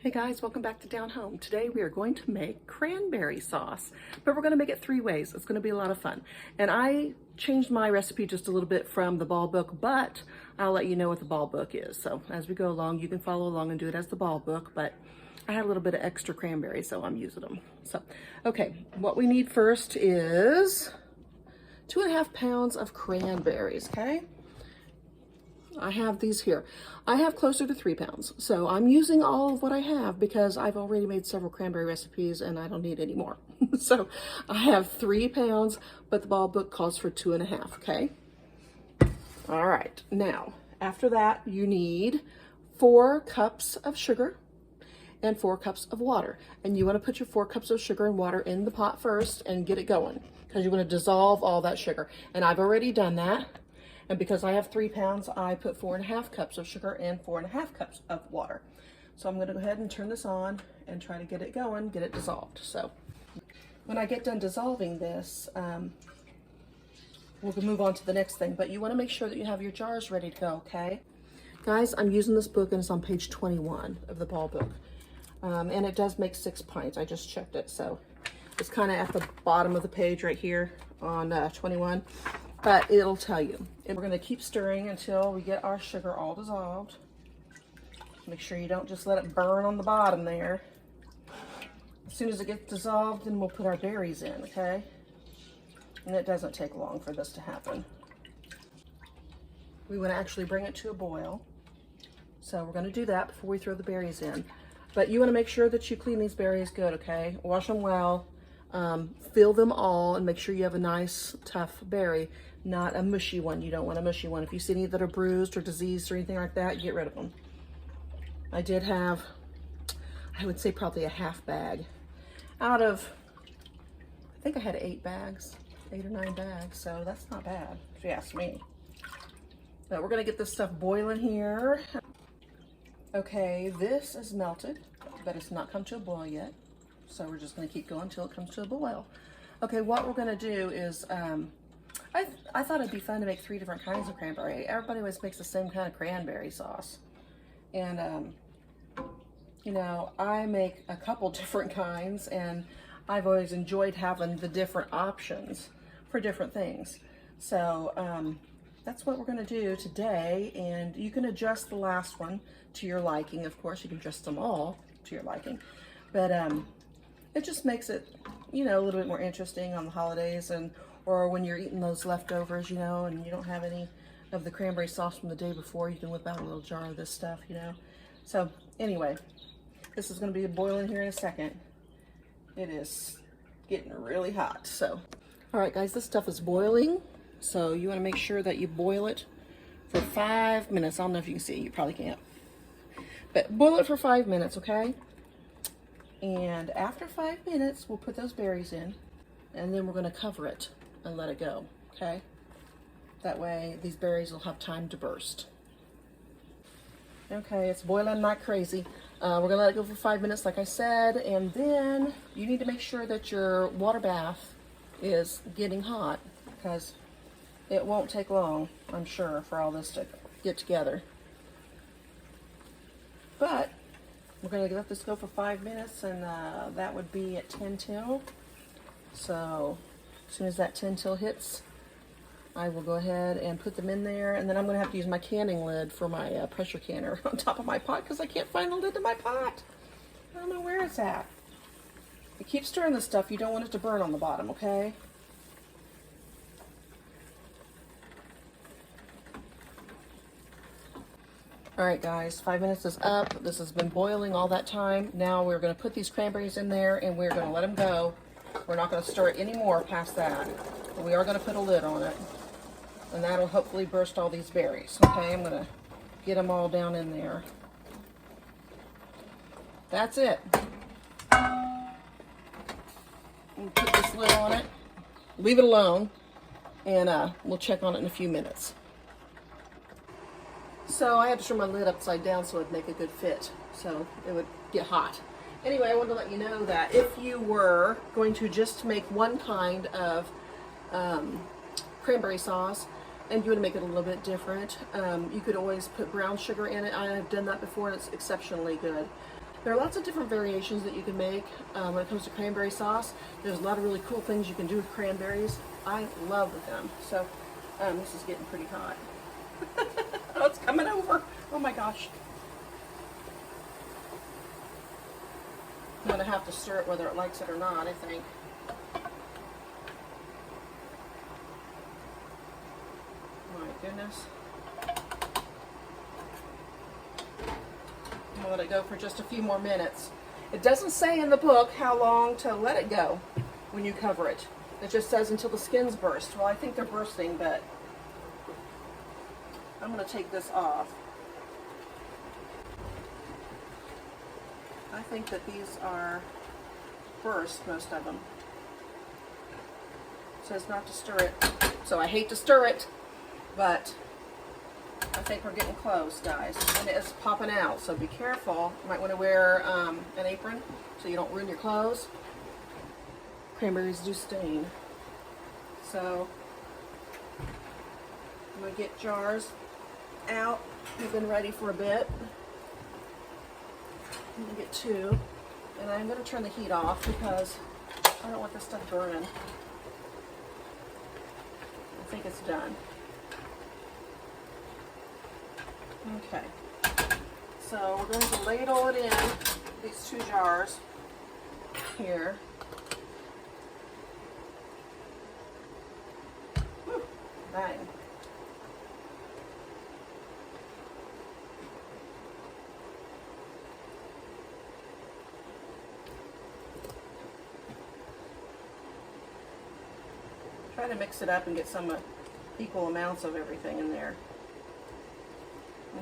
Hey guys, welcome back to Down Home. Today we are going to make cranberry sauce, but we're going to make it 3 ways. It's going to be a lot of fun. And I changed my recipe just a little bit from the ball book, but I'll let you know what the ball book is. So as we go along, you can follow along and do it as the ball book, but I had a little bit of extra cranberry, so I'm using them. So, okay, what we need first is 2.5 pounds of cranberries, okay? I have these here. I have closer to 3 pounds. So I'm using all of what I have because I've already made several cranberry recipes and I don't need any more. So I have 3 pounds, but the ball book calls for 2.5, okay? All right, now, after that, you need 4 cups of sugar and 4 cups of water. And you wanna put your 4 cups of sugar and water in the pot first and get it going because you wanna dissolve all that sugar. And I've already done that. And because I have 3 pounds, I put 4.5 cups of sugar and 4.5 cups of water. So I'm gonna go ahead and turn this on and try to get it going, get it dissolved. So when I get done dissolving this, we'll move on to the next thing, but you wanna make sure that you have your jars ready to go, okay? Guys, I'm using this book and it's on page 21 of the ball book. And it does make 6 pints, I just checked it. So it's kinda at the bottom of the page right here on 21. But it'll tell you. And we're gonna keep stirring until we get our sugar all dissolved. Make sure you don't just let it burn on the bottom there. As soon as it gets dissolved, then we'll put our berries in, okay? And it doesn't take long for this to happen. We wanna actually bring it to a boil. So we're gonna do that before we throw the berries in. But you wanna make sure that you clean these berries good, okay? Wash them well. Fill them all and make sure you have a nice tough berry, not a mushy one. You don't want a mushy one. If you see any that are bruised or diseased or anything like that, get rid of them. I did have, I would say probably a half bag out of, I think I had 8 bags, 8 or 9 bags. So that's not bad if you ask me. But we're gonna get this stuff boiling here. Okay, this is melted, but it's not come to a boil yet. So we're just gonna keep going until it comes to a boil. Okay, what we're gonna do is, I thought it'd be fun to make 3 different kinds of cranberry. Everybody always makes the same kind of cranberry sauce. And, you know, I make a couple different kinds and I've always enjoyed having the different options for different things. So that's what we're gonna do today. And you can adjust the last one to your liking. Of course, you can adjust them all to your liking. But it just makes it, you know, a little bit more interesting on the holidays or when you're eating those leftovers, you know, and you don't have any of the cranberry sauce from the day before, you can whip out a little jar of this stuff, you know. So anyway, this is going to be boiling here in a second. It is getting really hot. So, all right, guys, this stuff is boiling. So you want to make sure that you boil it for 5 minutes. I don't know if you can see, you probably can't. But boil it for 5 minutes, okay? And after 5 minutes, we'll put those berries in, and then we're going to cover it and let it go, okay? That way, these berries will have time to burst. Okay, it's boiling like crazy. We're going to let it go for 5 minutes, like I said, and then you need to make sure that your water bath is getting hot, because it won't take long, I'm sure, for all this to get together. But we're going to let this go for 5 minutes, and that would be at 10 till. So as soon as that 10 till hits, I will go ahead and put them in there, and then I'm going to have to use my canning lid for my pressure canner on top of my pot because I can't find the lid to my pot. I don't know where it's at. You keep stirring this stuff. You don't want it to burn on the bottom, okay? All right, guys, 5 minutes is up. This has been boiling all that time. Now we're gonna put these cranberries in there and we're gonna let them go. We're not gonna stir it anymore past that. But we are gonna put a lid on it. And that'll hopefully burst all these berries. Okay, I'm gonna get them all down in there. That's it. We'll put this lid on it, leave it alone, and we'll check on it in a few minutes. So I had to turn my lid upside down so it'd make a good fit, so it would get hot. Anyway, I wanted to let you know that if you were going to just make one kind of cranberry sauce and you want to make it a little bit different, you could always put brown sugar in it. I have done that before and it's exceptionally good. There are lots of different variations that you can make when it comes to cranberry sauce. There's a lot of really cool things you can do with cranberries. I love them. So this is getting pretty hot. Oh, it's coming over. Oh my gosh. I'm going to have to stir it whether it likes it or not, I think. My goodness. I'm going to let it go for just a few more minutes. It doesn't say in the book how long to let it go when you cover it. It just says until the skins burst. Well, I think they're bursting, but I'm going to take this off. I think that these are burst, most of them. It says not to stir it, so I hate to stir it, but I think we're getting close, guys. And it's popping out, so be careful. You might want to wear an apron so you don't ruin your clothes. Cranberries do stain. So I'm going to get jars out. They've been ready for a bit. I'm going to get 2, and I'm going to turn the heat off because I don't want this stuff burning. I think it's done. Okay, so we're going to ladle it in these 2 jars here. Whew, bang. Try to mix it up and get some equal amounts of everything in there.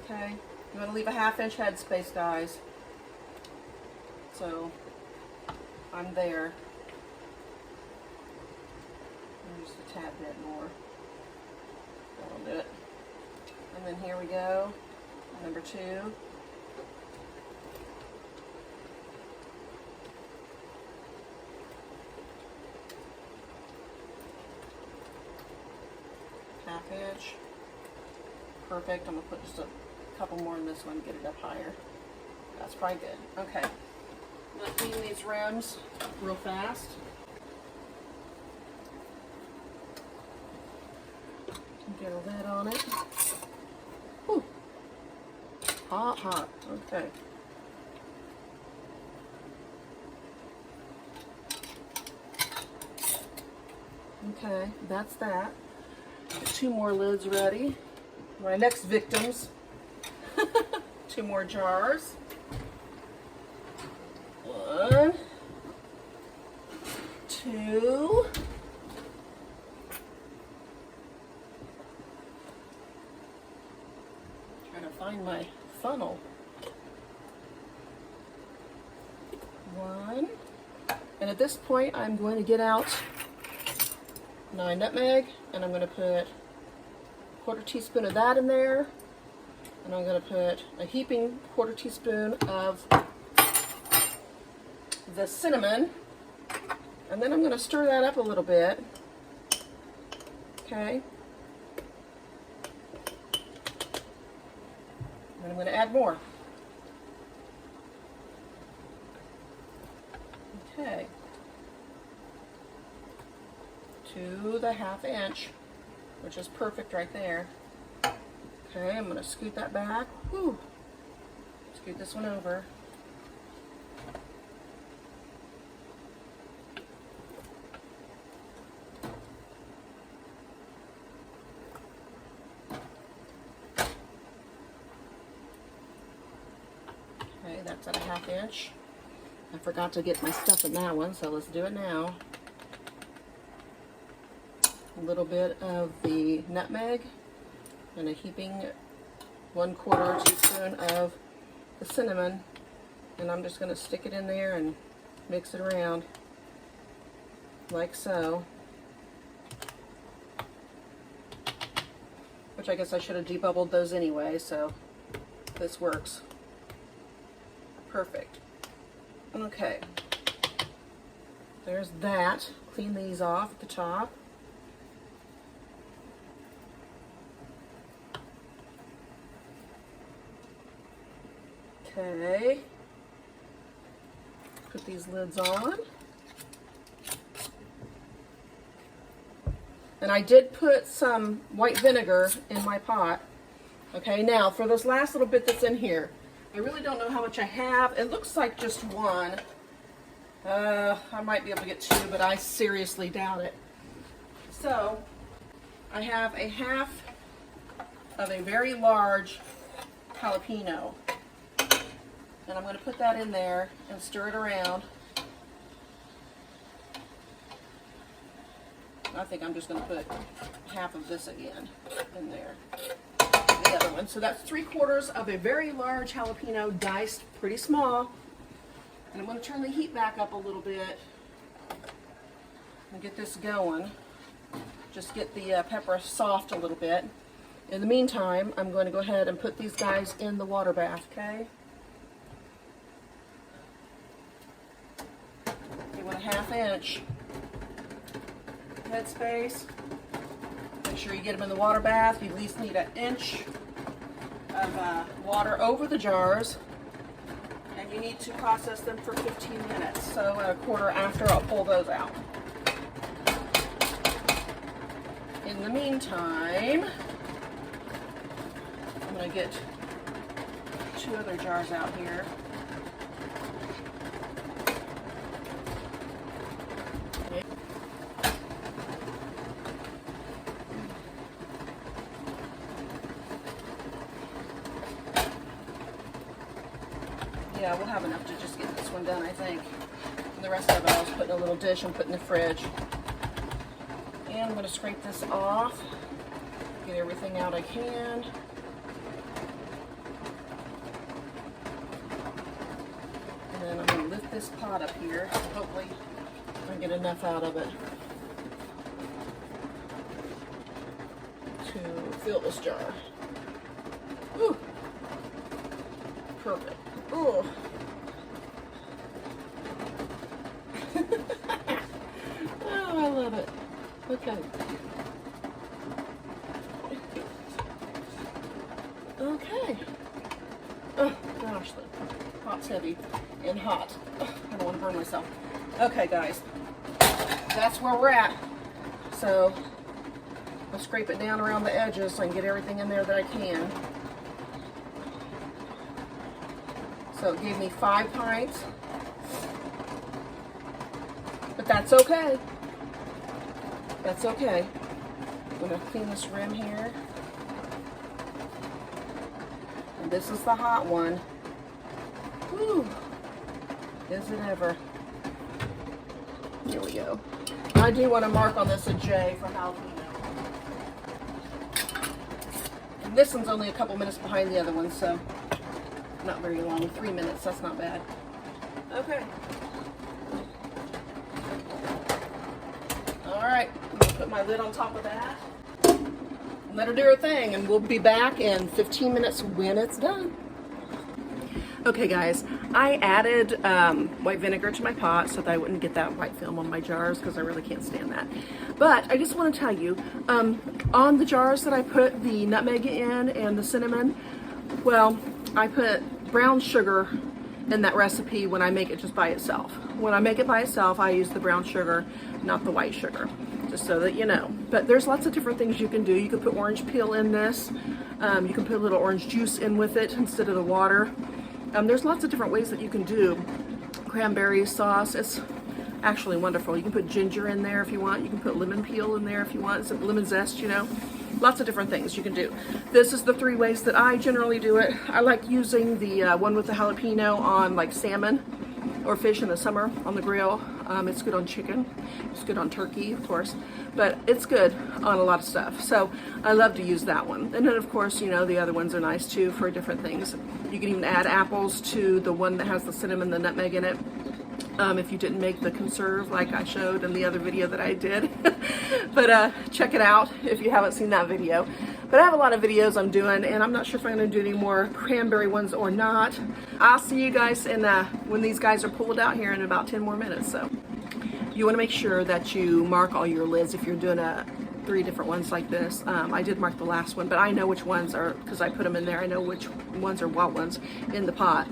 Okay, you want to leave a 1/2 inch headspace, guys. So I'm there. Just a tad bit more. That'll do it. And then here we go. Number 2. Inch. Perfect. I'm going to put just a couple more in this one to get it up higher. That's probably good. Okay. I'm going to clean these rims real fast. Get a lid on it. Whew. Hot, hot. Okay. Okay, that's that. Get 2 more lids ready. My next victims. 2 more jars. 1, 2. Trying to find my funnel. 1. And at this point, I'm going to get out my nutmeg, and I'm going to put 1/4 teaspoon of that in there, and I'm going to put a heaping 1/4 teaspoon of the cinnamon, and then I'm going to stir that up a little bit. Okay, and I'm going to add more. Okay, to the 1/2 inch, which is perfect right there. Okay, I'm going to scoot that back. Whew. Scoot this one over. Okay, that's at a 1/2 inch. I forgot to get my stuff in that one, so let's do it now. A little bit of the nutmeg and a heaping 1/4 teaspoon of the cinnamon, and I'm just going to stick it in there and mix it around like so, which I guess I should have debubbled those anyway, so this works perfect. Okay, there's that. Clean these off at the top. Okay, Put these lids on. And I did put some white vinegar in my pot. Okay, now for this last little bit that's in here, I really don't know how much I have. It looks like just one. I might be able to get two, but I seriously doubt it. So I have a half of a very large jalapeno. And I'm going to put that in there and stir it around. I think I'm just going to put half of this again in there. The other one. So that's 3/4 of a very large jalapeno, diced pretty small. And I'm going to turn the heat back up a little bit and get this going. Just get the pepper soft a little bit. In the meantime, I'm going to go ahead and put these guys in the water bath, okay? You want a 1/2 inch headspace. Make sure you get them in the water bath. You at least need 1 inch of water over the jars. And you need to process them for 15 minutes. So a quarter after, I'll pull those out. In the meantime, I'm going to get 2 other jars out here. Okay. Yeah, we'll have enough to just get this one done, I think. And the rest of it I'll just put in a little dish and put in the fridge. And I'm going to scrape this off, get everything out I can. And then I'm going to lift this pot up here. Hopefully I can get enough out of it to fill this jar. Ooh. Perfect. Ooh. Oh, I love it. Okay. Okay. Oh, gosh, the pot's heavy and hot. Oh, I don't want to burn myself. Okay, guys. That's where we're at. So, I'll scrape it down around the edges so I can get everything in there that I can. So it gave me 5 pints. But that's okay. That's okay. I'm going to clean this rim here. And this is the hot one. Whew. Is it ever. Here we go. I do want to mark on this a J for jalapeno. And this one's only a couple minutes behind the other one, so not very long. 3 minutes, that's not bad. Okay. Alright, I'm going to put my lid on top of that. Let her do her thing, and we'll be back in 15 minutes when it's done. Okay guys, I added white vinegar to my pot so that I wouldn't get that white film on my jars because I really can't stand that. But I just want to tell you, on the jars that I put the nutmeg in and the cinnamon, well, I put brown sugar in that recipe when I make it just by itself. When I make it by itself, I use the brown sugar, not the white sugar, just so that you know. But there's lots of different things you can do. You can put orange peel in this. You can put a little orange juice in with it instead of the water. There's lots of different ways that you can do cranberry sauce. It's actually wonderful. You can put ginger in there if you want. You can put lemon peel in there if you want. Some lemon zest, you know. Lots of different things you can do. This is the 3 ways that I generally do it. I like using the one with the jalapeno on like salmon or fish in the summer on the grill. It's good on chicken. It's good on turkey, of course. But it's good on a lot of stuff. So I love to use that one. And then, of course, you know, the other ones are nice too for different things. You can even add apples to the one that has the cinnamon, the nutmeg in it. If you didn't make the conserve like I showed in the other video that I did. But check it out if you haven't seen that video. But I have a lot of videos I'm doing, and I'm not sure if I'm going to do any more cranberry ones or not. I'll see you guys in when these guys are pulled out here in about 10 more minutes. So you want to make sure that you mark all your lids if you're doing 3 different ones like this. I did mark the last one, but I know which ones are, because I put them in there, I know which ones are what ones in the pot.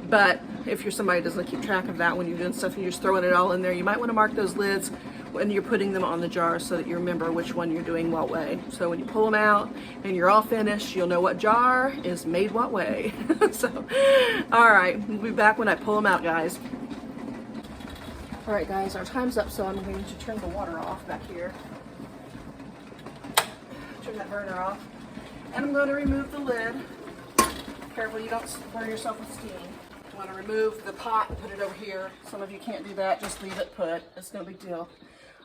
But if you're somebody who doesn't keep track of that when you're doing stuff and you're just throwing it all in there, you might want to mark those lids when you're putting them on the jar so that you remember which one you're doing what way. So when you pull them out and you're all finished, you'll know what jar is made what way. So, all right, we'll be back when I pull them out, guys. All right, guys, our time's up, so I'm going to turn the water off back here. Turn that burner off. And I'm going to remove the lid. Careful you don't burn yourself with steam. You want to remove the pot and put it over here. Some of you can't do that, just leave it put. It's no big deal.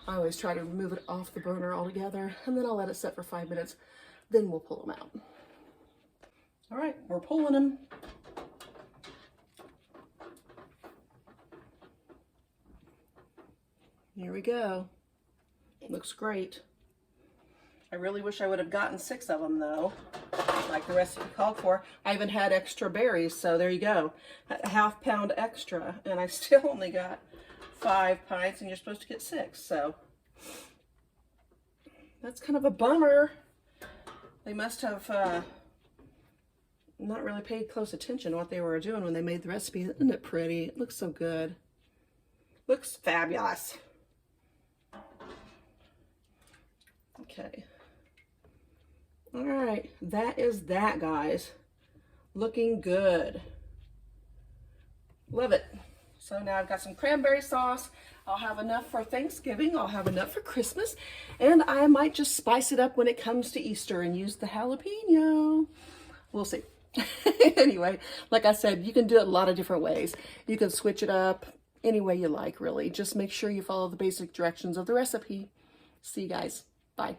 I always try to remove it off the burner altogether, and then I'll let it set for 5 minutes. Then we'll pull them out. All right, we're pulling them. Here we go. Looks great. I really wish I would have gotten 6 of them though, like the recipe called for. I even had extra berries, so there you go. A ½ pound extra, and I still only got 5 pints, and you're supposed to get 6, so that's kind of a bummer. They must have not really paid close attention to what they were doing when they made the recipe. Isn't it pretty? It looks so good. Looks fabulous. Okay. All right, that is that, guys. Looking good. Love it. So now I've got some cranberry sauce. I'll have enough for Thanksgiving. I'll have enough for Christmas. And I might just spice it up when it comes to Easter and use the jalapeno. We'll see. Anyway, like I said, you can do it a lot of different ways. You can switch it up any way you like, really. Just make sure you follow the basic directions of the recipe. See you guys. Bye.